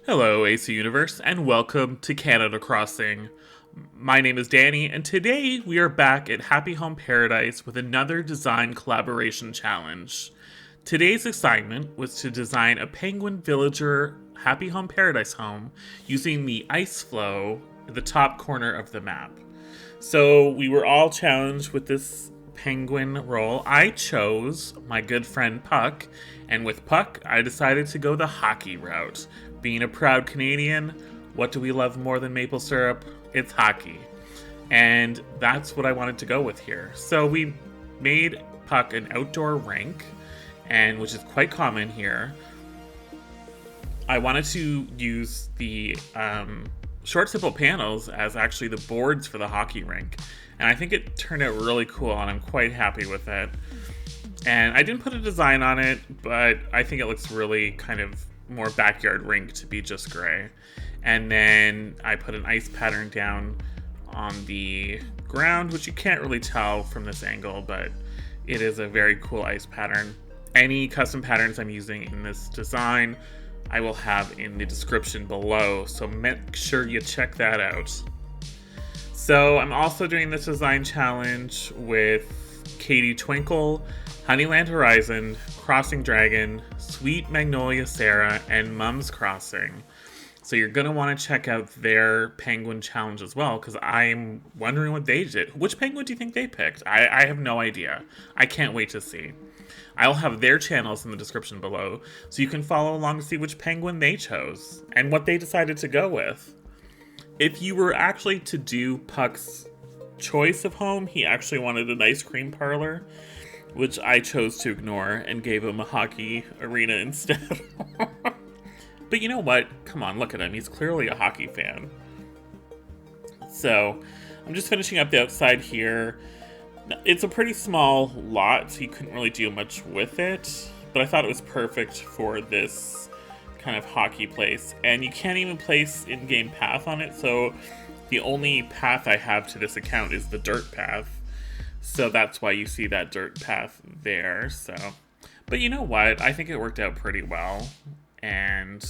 Hello, AC Universe, and welcome to Canada Crossing. My name is Danny, and today we are back at Happy Home Paradise with another design collaboration challenge. Today's assignment was to design a penguin villager Happy Home Paradise home using the ice flow at the top corner of the map. So we were all challenged with this penguin role. I chose my good friend Puck, and with Puck, I decided to go the hockey route. Being a proud Canadian, what do we love more than maple syrup? It's hockey. And that's what I wanted to go with here. So we made Puck an outdoor rink, and which is quite common here. I wanted to use the short simple panels as actually the boards for the hockey rink. And I think it turned out really cool, and I'm quite happy with it. And I didn't put a design on it, but I think it looks really kind of more backyard rink to be just gray. And then I put an ice pattern down on the ground, which you can't really tell from this angle, but it is a very cool ice pattern. Any custom patterns I'm using in this design, I will have in the description below, so make sure you check that out. So I'm also doing this design challenge with Katie Twinkle, Honeyland Horizon, Crossing Dragon, Sweet Magnolia Sarah, and Mums Crossing. So you're going to want to check out their penguin challenge as well, because I'm wondering what they did. Which penguin do you think they picked? I have no idea. I can't wait to see. I'll have their channels in the description below, so you can follow along to see which penguin they chose, and what they decided to go with. If you were actually to do Puck's choice of home, he actually wanted an ice cream parlor, which I chose to ignore and gave him a hockey arena instead. But you know what? Come on, look at him. He's clearly a hockey fan. So I'm just finishing up the outside here. It's a pretty small lot, so you couldn't really do much with it, but I thought it was perfect for this kind of hockey place. And you can't even place in-game path on it, so the only path I have to this account is the dirt path. So that's why you see that dirt path there. So, but you know what? I think it worked out pretty well. And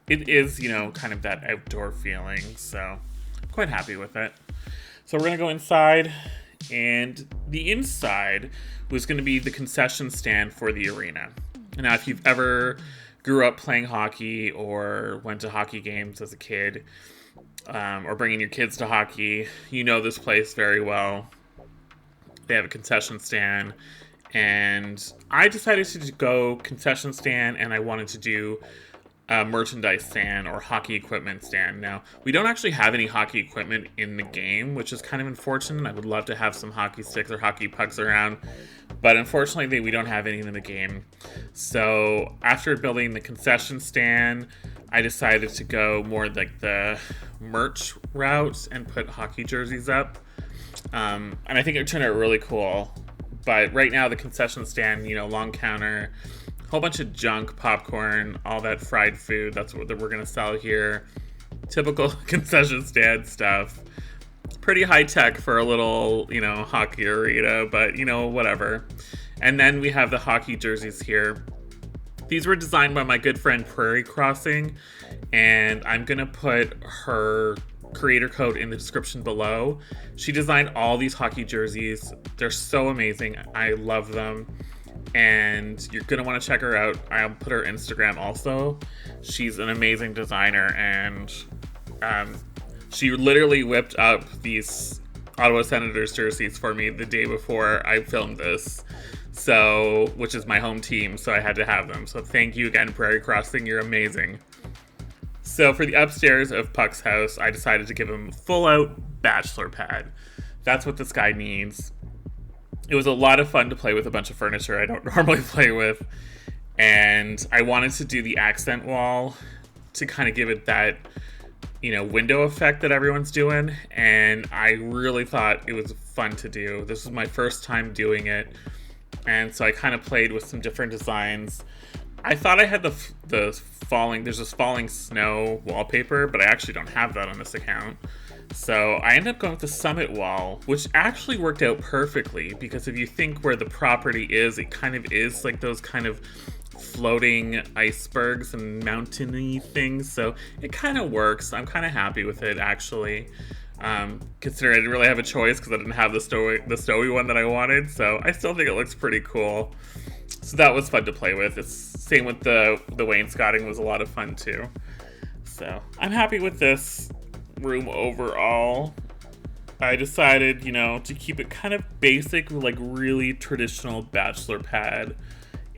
it is, kind of that outdoor feeling. So I'm quite happy with it. So we're going to go inside. And the inside was going to be the concession stand for the arena. Now, if you've ever grew up playing hockey or went to hockey games as a kid, or bringing your kids to hockey, you know this place very well. They have a concession stand, and I decided to go concession stand, and I wanted to do a merchandise stand or hockey equipment stand. Now, we don't actually have any hockey equipment in the game, which is kind of unfortunate. I would love to have some hockey sticks or hockey pucks around, but unfortunately we don't have any in the game. So after building the concession stand, I decided to go more like the merch route and put hockey jerseys up. And I think it turned out really cool. But right now the concession stand, long counter, a whole bunch of junk, popcorn, all that fried food. That's what we're going to sell here. Typical concession stand stuff. Pretty high tech for a little, hockey arena, but whatever. And then we have the hockey jerseys here. These were designed by my good friend Prairie Crossing, and I'm going to put her creator code in the description below. She designed all these hockey jerseys. They're so amazing. I love them. And you're going to want to check her out. I'll put her Instagram also. She's an amazing designer, and she literally whipped up these Ottawa Senators jerseys for me the day before I filmed this. So, which is my home team, so I had to have them. So thank you again, Prairie Crossing. You're amazing. So for the upstairs of Puck's house, I decided to give him a full-out Bachelor pad. That's what this guy needs. It was a lot of fun to play with a bunch of furniture I don't normally play with. And I wanted to do the accent wall to kind of give it that, window effect that everyone's doing. And I really thought it was fun to do. This was my first time doing it. And so I kind of played with some different designs. I thought I had there's this falling snow wallpaper, but I actually don't have that on this account. So I ended up going with the summit wall, which actually worked out perfectly, because if you think where the property is, it kind of is like those kind of floating icebergs and mountainy things, so it kind of works. I'm kind of happy with it, actually. Considering I didn't really have a choice because I didn't have the snowy one that I wanted, so I still think it looks pretty cool. So that was fun to play with. It's same with the wainscoting was a lot of fun too. So I'm happy with this room overall. I decided, to keep it kind of basic, like really traditional bachelor pad,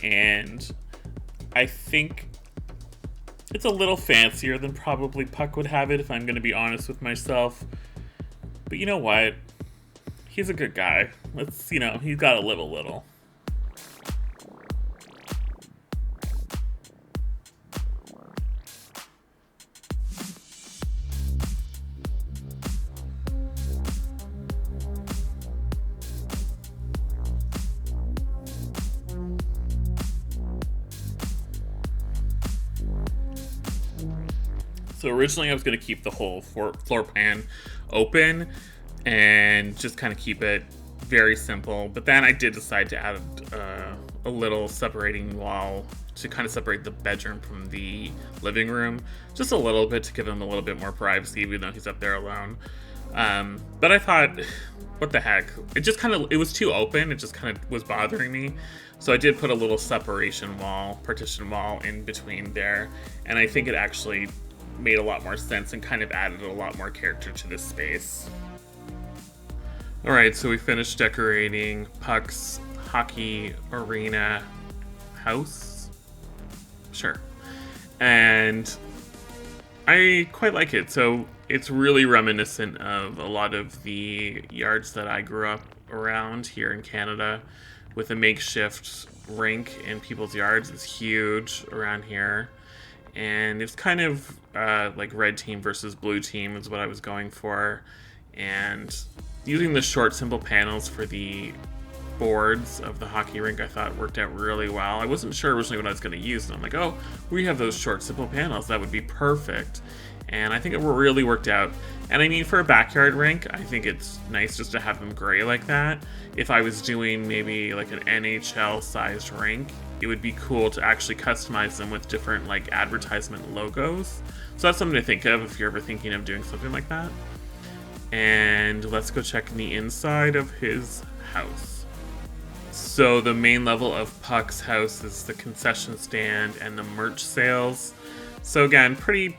and I think it's a little fancier than probably Puck would have it, if I'm going to be honest with myself. But you know what? He's a good guy. He's got to live a little. So originally I was going to keep the whole floor plan open and just kind of keep it very simple. But then I did decide to add a little separating wall to kind of separate the bedroom from the living room. Just a little bit to give him a little bit more privacy, even though he's up there alone. But I thought, what the heck? It was too open. It just kind of was bothering me. So I did put a little partition wall in between there. And I think it actually made a lot more sense and kind of added a lot more character to this space. Alright, so we finished decorating Puck's hockey arena house. Sure. And I quite like it. So it's really reminiscent of a lot of the yards that I grew up around here in Canada, with a makeshift rink in people's yards. It's huge around here. And it's kind of like red team versus blue team is what I was going for. And using the short, simple panels for the boards of the hockey rink, I thought worked out really well. I wasn't sure originally what I was going to use, and I'm like, oh, we have those short, simple panels. That would be perfect. And I think it really worked out. And I mean, for a backyard rink, I think it's nice just to have them gray like that. If I was doing maybe like an NHL-sized rink, it would be cool to actually customize them with different like advertisement logos. So that's something to think of if you're ever thinking of doing something like that. And let's go check the inside of his house. So the main level of Puck's house is the concession stand and the merch sales. So again, pretty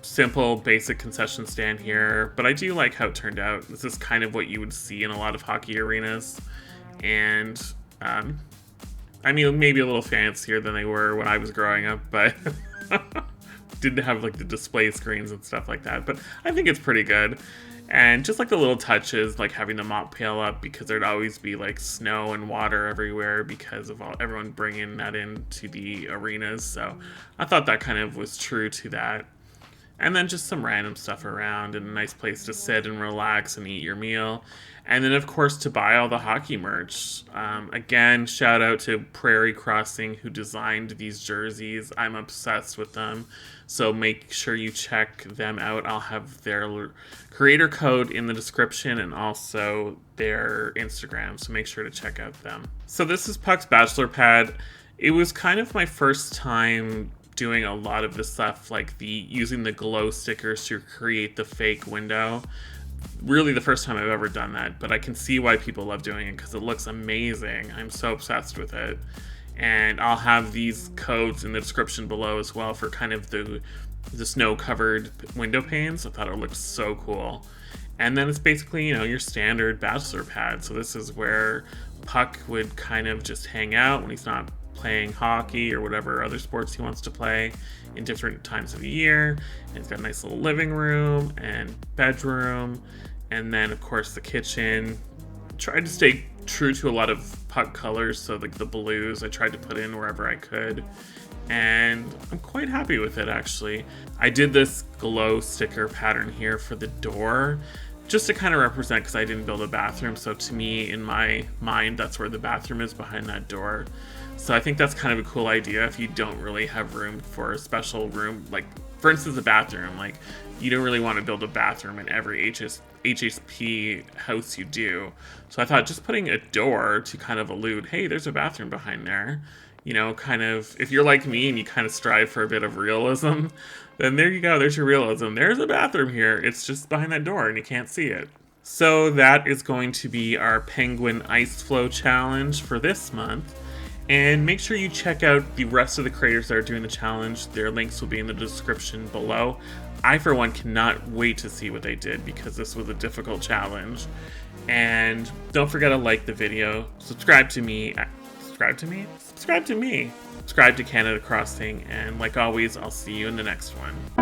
simple, basic concession stand here, but I do like how it turned out. This is kind of what you would see in a lot of hockey arenas. And I mean, maybe a little fancier than they were when I was growing up, but didn't have like the display screens and stuff like that. But I think it's pretty good. And just like the little touches, like having the mop pail up, because there'd always be like snow and water everywhere because of everyone bringing that into the arenas. So I thought that kind of was true to that. And then just some random stuff around and a nice place to sit and relax and eat your meal. And then, of course, to buy all the hockey merch. Again, shout out to Prairie Crossing, who designed these jerseys. I'm obsessed with them. So make sure you check them out. I'll have their creator code in the description and also their Instagram. So make sure to check out them. So this is Puck's Bachelor Pad. It was kind of my first time doing a lot of this stuff, like using the glow stickers to create the fake window. Really the first time I've ever done that, but I can see why people love doing it because it looks amazing. I'm so obsessed with it. And I'll have these codes in the description below as well for kind of the snow-covered window panes. I thought it looked so cool. And then it's basically, your standard bachelor pad. So this is where Puck would kind of just hang out when he's not playing hockey or whatever other sports he wants to play in different times of the year. And it's got a nice little living room and bedroom, and then of course the kitchen. Tried to stay true to a lot of Puck colors, so like the blues I tried to put in wherever I could, and I'm quite happy with it actually. I did this glow sticker pattern here for the door just to kind of represent, because I didn't build a bathroom, so to me, in my mind, that's where the bathroom is, behind that door. So I think that's kind of a cool idea if you don't really have room for a special room, like for instance a bathroom. Like you don't really want to build a bathroom in every HHP house you do. So I thought just putting a door to kind of allude, hey, there's a bathroom behind there, you know, kind of, if you're like me and you kind of strive for a bit of realism, then there you go, there's your realism. There's a bathroom here, it's just behind that door and you can't see it. So that is going to be our Penguin Ice Flow Challenge for this month. And make sure you check out the rest of the creators that are doing the challenge. Their links will be in the description below. I, for one, cannot wait to see what they did because this was a difficult challenge. And don't forget to like the video, subscribe to me, subscribe to Canada Crossing, and like always, I'll see you in the next one.